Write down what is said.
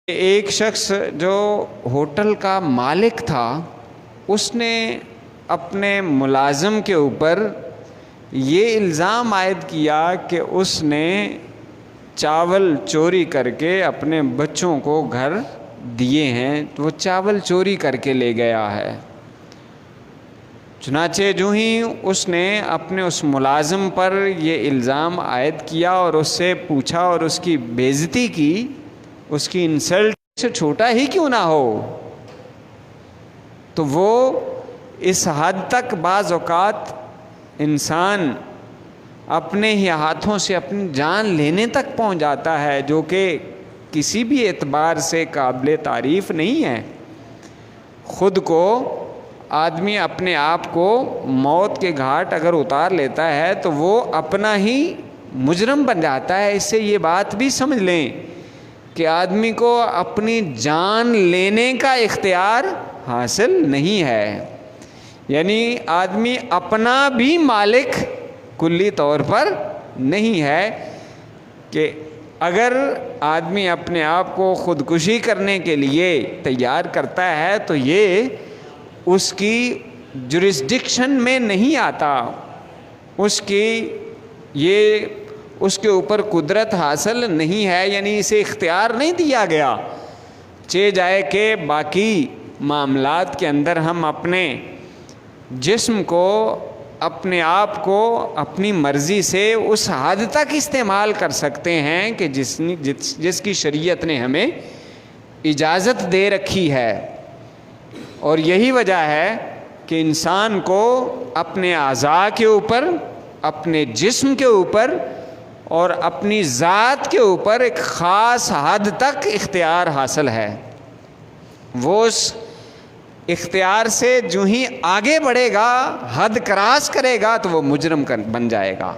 ایک شخص جو ہوٹل کا مالک تھا، اس نے اپنے ملازم کے اوپر یہ الزام عائد کیا کہ اس نے چاول چوری کر کے اپنے بچوں کو گھر دیے ہیں، تو وہ چاول چوری کر کے لے گیا ہے۔ چنانچہ جو ہی اس نے اپنے اس ملازم پر یہ الزام عائد کیا اور اس سے پوچھا اور اس کی بےعزتی کی، اس کی انسلٹ سے چھوٹا ہی کیوں نہ ہو، تو وہ اس حد تک بعض اوقات انسان اپنے ہی ہاتھوں سے اپنی جان لینے تک پہنچ جاتا ہے، جو کہ کسی بھی اعتبار سے قابل تعریف نہیں ہے۔ خود کو آدمی اپنے آپ کو موت کے گھاٹ اگر اتار لیتا ہے تو وہ اپنا ہی مجرم بن جاتا ہے۔ اس سے یہ بات بھی سمجھ لیں کہ آدمی کو اپنی جان لینے کا اختیار حاصل نہیں ہے، یعنی آدمی اپنا بھی مالک کلی طور پر نہیں ہے، کہ اگر آدمی اپنے آپ کو خودکشی کرنے کے لیے تیار کرتا ہے تو یہ اس کی جورسڈکشن میں نہیں آتا، اس کے اوپر قدرت حاصل نہیں ہے، یعنی اسے اختیار نہیں دیا گیا۔ چہ جائے کہ باقی معاملات کے اندر ہم اپنے جسم کو، اپنے آپ کو اپنی مرضی سے اس حد تک استعمال کر سکتے ہیں کہ جس کی شریعت نے ہمیں اجازت دے رکھی ہے، اور یہی وجہ ہے کہ انسان کو اپنے اعضاء کے اوپر، اپنے جسم کے اوپر اور اپنی ذات کے اوپر ایک خاص حد تک اختیار حاصل ہے۔ وہ اس اختیار سے جو ہی آگے بڑھے گا، حد کراس کرے گا، تو وہ مجرم بن جائے گا۔